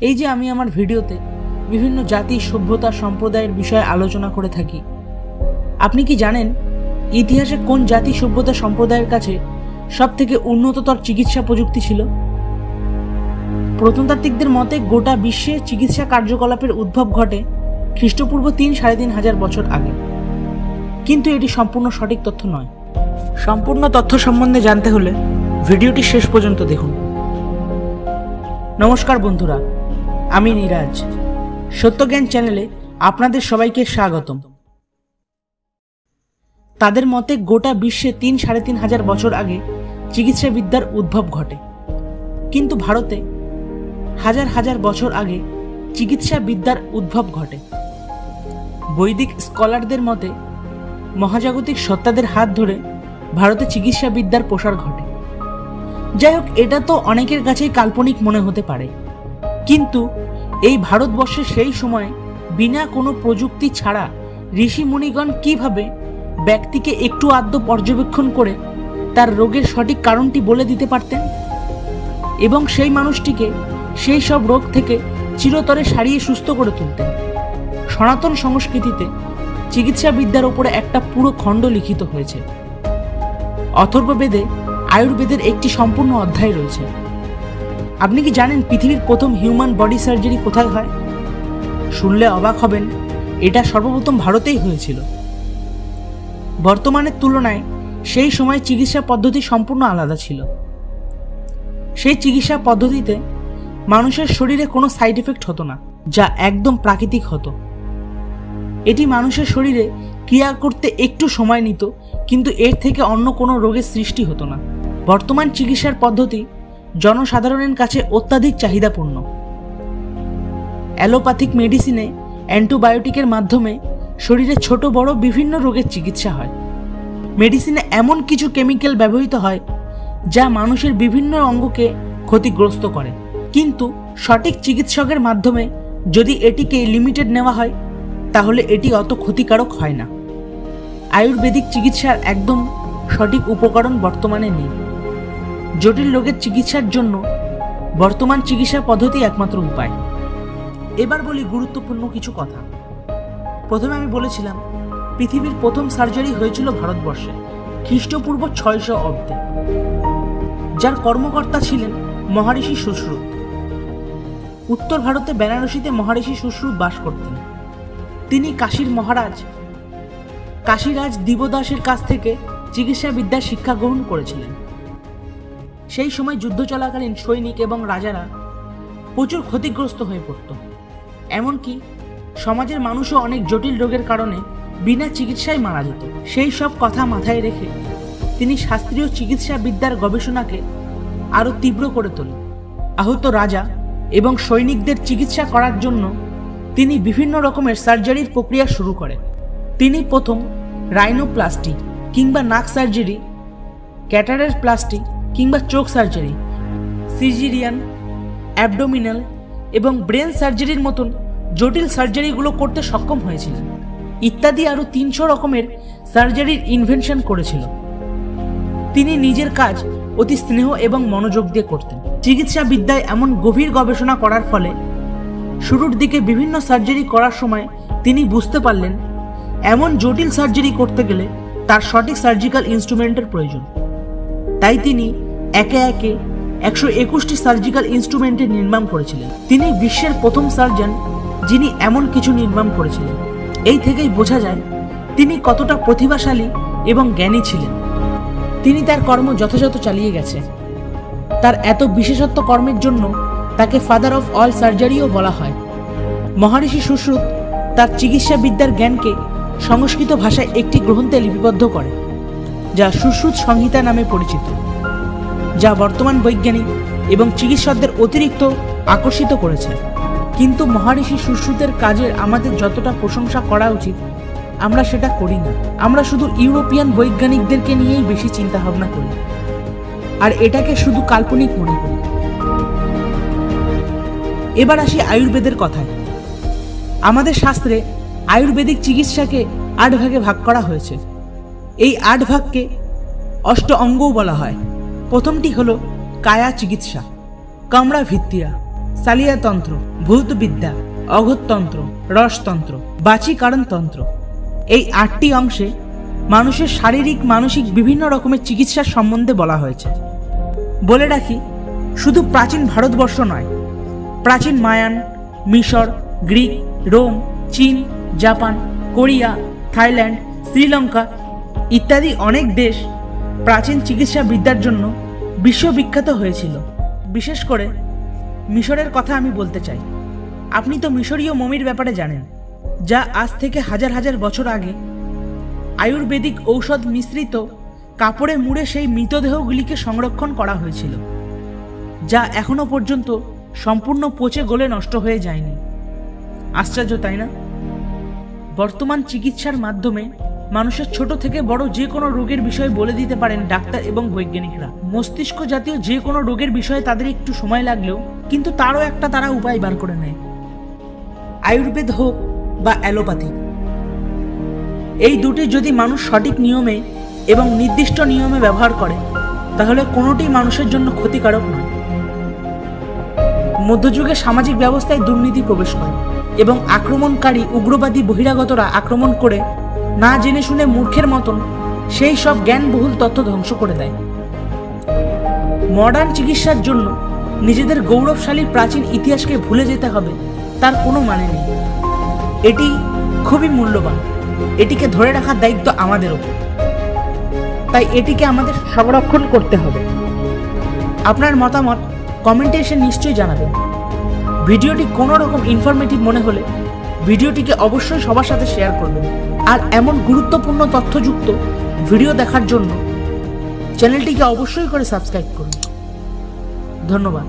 এই যে আমি আমার ভিডিওতে বিভিন্ন জাতি, সভ্যতা, সম্প্রদায়ের বিষয়ে আলোচনা করে থাকি, আপনি কি জানেন ইতিহাসে কোন জাতি, সভ্যতা, সম্প্রদায়ের কাছে সবথেকে উন্নততর চিকিৎসা প্রযুক্তি ছিল? প্রত্নতাত্ত্বিকদের মতে গোটা বিশ্বে চিকিৎসা কার্যকলাপের উদ্ভব ঘটে খ্রিস্টপূর্ব ৩-৩.৫০০ বছর আগে, কিন্তু এটি সম্পূর্ণ সঠিক তথ্য নয়। সম্পূর্ণ তথ্য সম্বন্ধে জানতে হলে ভিডিওটি শেষ পর্যন্ত দেখুন। নমস্কার বন্ধুরা, আমি নিরাজ। সত্য জ্ঞান চ্যানেলে আপনাদের সবাইকে স্বাগতম। তাদের মতে গোটা বিশ্বে ৩-৩.৫০০ বছর আগে চিকিৎসা বিদ্যার উদ্ভব ঘটে, কিন্তু ভারতে হাজার হাজার বছর আগে চিকিৎসা বিদ্যার উদ্ভব ঘটে। বৈদিক স্কলারদের মতে মহাজাগতিক সত্তাদের হাত ধরে ভারতে চিকিৎসা বিদ্যার প্রসার ঘটে। যাই হোক, এটা তো অনেকের কাছেই কাল্পনিক মনে হতে পারে, কিন্তু এই ভারতবর্ষে সেই সময়ে বিনা কোনো প্রযুক্তি ছাড়া ঋষি মুনিগণ কিভাবে ব্যক্তিকে একটু আধটু পর্যবেক্ষণ করে তার রোগের সঠিক কারণটি বলে দিতে পারতেন এবং সেই মানুষটিকে সেই সব রোগ থেকে চিরতরে সারিয়ে সুস্থ করে তুলতেন। সনাতন সংস্কৃতিতে চিকিৎসা বিদ্যার উপরে একটা পুরো খণ্ড লিখিত হয়েছে। অথর্ববেদে আয়ুর্বেদের একটি সম্পূর্ণ অধ্যায় রয়েছে। আপনি কি জানেন পৃথিবীর প্রথম হিউম্যান বডি সার্জারি কোথায় হয়? শুনলে অবাক হবেন, এটা সর্বপ্রথম ভারতেই হয়েছিল। বর্তমানের তুলনায় সেই সময় চিকিৎসা পদ্ধতি সম্পূর্ণ আলাদা ছিল। সেই চিকিৎসা পদ্ধতিতে মানুষের শরীরে কোনো সাইড এফেক্ট হতো না, যা একদম প্রাকৃতিক হতো। এটি মানুষের শরীরে ক্রিয়া করতে একটু সময় নিত, কিন্তু এর থেকে অন্য কোনো রোগের সৃষ্টি হতো না। বর্তমান চিকিৎসার পদ্ধতি জনসাধারণের কাছে অত্যাধিক চাহিদাপূর্ণ। অ্যালোপ্যাথিক মেডিসিনে অ্যান্টিবায়োটিকের মাধ্যমে শরীরে ছোট বড় বিভিন্ন রোগের চিকিৎসা হয়। মেডিসিনে এমন কিছু কেমিক্যাল ব্যবহৃত হয় যা মানুষের বিভিন্ন অঙ্গকে ক্ষতিগ্রস্ত করে, কিন্তু সঠিক চিকিৎসকের মাধ্যমে যদি এটিকে লিমিটেড নেওয়া হয় তাহলে এটি অত ক্ষতিকারক হয় না। আয়ুর্বেদিক চিকিৎসার একদম সঠিক উপকরণ বর্তমানে নেই। জটিল রোগের চিকিৎসার জন্য বর্তমান চিকিৎসা পদ্ধতি একমাত্র উপায়। এবার বলি গুরুত্বপূর্ণ কিছু কথা। প্রথমে আমি বলেছিলাম পৃথিবীর প্রথম সার্জারি হয়েছিল ভারতবর্ষে খ্রিস্টপূর্ব ৬০০ অব্দে, যার কর্মকর্তা ছিলেন মহারিষি সুশ্রুত। উত্তর ভারতে বেনারসিতে মহারিষি সুশ্রুত বাস করতেন। তিনি কাশীর মহারাজ কাশীরাজ দিবদাসের কাছ থেকে চিকিৎসা বিদ্যার শিক্ষা গ্রহণ করেছিলেন। সেই সময় যুদ্ধ চলাকালীন সৈনিক এবং রাজারা প্রচুর ক্ষতিগ্রস্ত হয়ে পড়ত। এমনকি সমাজের মানুষও অনেক জটিল রোগের কারণে বিনা চিকিৎসায় মারা যেত। সেই সব কথা মাথায় রেখে তিনি শাস্ত্রীয় চিকিৎসা বিদ্যার গবেষণাকে আরও তীব্র করে তোলেন। আহত রাজা এবং সৈনিকদের চিকিৎসা করার জন্য তিনি বিভিন্ন রকমের সার্জারির প্রক্রিয়া শুরু করেন। তিনি প্রথম রাইনোপ্লাস্টি কিংবা নাক সার্জারি, ক্যাটারার প্লাস্টি কিংবা চোখ সার্জারি, সিজারিয়ান, অ্যাবডোমিনাল এবং ব্রেন সার্জারির মতন জটিল সার্জারিগুলো করতে সক্ষম হয়েছিলেন। ইত্যাদি আরও ৩০০ রকমের সার্জারির ইনভেনশন করেছিল। তিনি নিজের কাজ অতি স্নেহ এবং মনোযোগ দিয়ে করতেন। চিকিৎসা বিদ্যায় এমন গভীর গবেষণা করার ফলে শুরুর দিকে বিভিন্ন সার্জারি করার সময় তিনি বুঝতে পারলেন এমন জটিল সার্জারি করতে গেলে তার সঠিক সার্জিক্যাল ইনস্ট্রুমেন্টের প্রয়োজন। তাই তিনি একে একে ১২১টি সার্জিক্যাল ইনস্ট্রুমেন্টের নির্মাণ করেছিলেন। তিনি বিশ্বের প্রথম সার্জন যিনি এমন কিছু নির্মাণ করেছিলেন। এই থেকেই বোঝা যায় তিনি কতটা প্রতিভাশালী এবং জ্ঞানী ছিলেন। তিনি তার কর্ম যথাযথ চালিয়ে গেছে। তার এত বিশেষত্ব কর্মের জন্য তাকে ফাদার অফ অল সার্জারিও বলা হয়। মহারিষি সুশ্রুত তার চিকিৎসা বিদ্যার জ্ঞানকে সংস্কৃত ভাষায় একটি গ্রন্থে লিপিবদ্ধ করে, যা সুশ্রুত সংহিতা নামে পরিচিত, যা বর্তমান বৈজ্ঞানিক এবং চিকিৎসকদের অতিরিক্ত আকর্ষিত করেছে। কিন্তু মহারিষি সুশ্রুতের কাজের আমাদের যতটা প্রশংসা করা উচিত আমরা সেটা করি না। আমরা শুধু ইউরোপিয়ান বৈজ্ঞানিকদেরকে নিয়েই বেশি চিন্তা ভাবনা করি আর এটাকে শুধু কাল্পনিক মনে করি। এবার আসি আয়ুর্বেদের কথায়। আমাদের শাস্ত্রে আয়ুর্বেদিক চিকিৎসাকে ৮ ভাগে ভাগ করা হয়েছে। এই ৮ ভাগকে অষ্ট অঙ্গও বলা হয়। প্রথমটি হলো কায়া চিকিৎসা, কামড়া ভিত্তিরা। শালীয়তন্ত্র, ভূতবিদ্যা, অঘোরতন্ত্র, রসতন্ত্র, বাচীকারণতন্ত্র। এই 8টি অংশে মানুষের শারীরিক মানসিক বিভিন্ন রকমের চিকিৎসার সম্বন্ধে বলা হয়েছে। বলে রাখি, শুধু প্রাচীন ভারতবর্ষ নয়, প্রাচীন মায়ান, মিশর, গ্রিক, রোম, চীন, জাপান, কোরিয়া, থাইল্যান্ড, শ্রীলঙ্কা ইত্যাদি অনেক দেশ প্রাচীন চিকিৎসা বিদ্যার জন্য বিশ্ববিখ্যাত হয়েছিল। বিশেষ করে মিশরের কথা আমি বলতে চাই। আপনি তো মিশরীয় মমির ব্যাপারে জানেন, যা আজ থেকে হাজার হাজার বছর আগে আয়ুর্বেদিক ঔষধ মিশ্রিত কাপড়ে মুড়ে সেই মৃতদেহগুলিকে সংরক্ষণ করা হয়েছিল, যা এখনো পর্যন্ত সম্পূর্ণ পচে গলে নষ্ট হয়ে যায়নি। আশ্চর্য, তাই না? বর্তমান চিকিৎসার মাধ্যমে মানুষের ছোট থেকে বড় যে কোনো রোগের বিষয়ে বলে দিতে পারেন ডাক্তার এবং বৈজ্ঞানিকরা। মস্তিষ্ক জাতীয় যে কোনো রোগের বিষয়ে তাদের একটু সময় লাগলেও কিন্তু তারও একটা তারা উপায় বার করে নেয়। আয়ুর্বেদ হোক বা অ্যালোপ্যাথি, এই দুটি যদি মানুষ সঠিক নিয়মে এবং নির্দিষ্ট নিয়মে ব্যবহার করে তাহলে কোনোটি মানুষের জন্য ক্ষতিকারক নয়। মধ্যযুগে সামাজিক ব্যবস্থায় দুর্নীতি প্রবেশ করে এবং আক্রমণকারী উগ্রবাদী বহিরাগতরা আক্রমণ করে না জেনে শুনে মূর্খের মতন সেই সব জ্ঞানবহুল তথ্য ধ্বংস করে দেয়। মডার্ন চিকিৎসার জন্য নিজেদের গৌরবশালী প্রাচীন ইতিহাসকে ভুলে যেতে হবে তার কোনো মানে নেই। এটি খুবই মূল্যবান, এটিকে ধরে রাখার দায়িত্ব আমাদেরও, তাই এটিকে আমাদের সংরক্ষণ করতে হবে। আপনার মতামত কমেন্টে এসে নিশ্চয়ই জানাবেন। ভিডিওটি কোনো রকম ইনফরমেটিভ মনে হলে ভিডিওটিকে অবশ্যই সবার সাথে শেয়ার করবেন। আর এমন গুরুত্বপূর্ণ তথ্যযুক্ত ভিডিও দেখার জন্য চ্যানেলটিকে অবশ্যই করে সাবস্ক্রাইব করুন। ধন্যবাদ।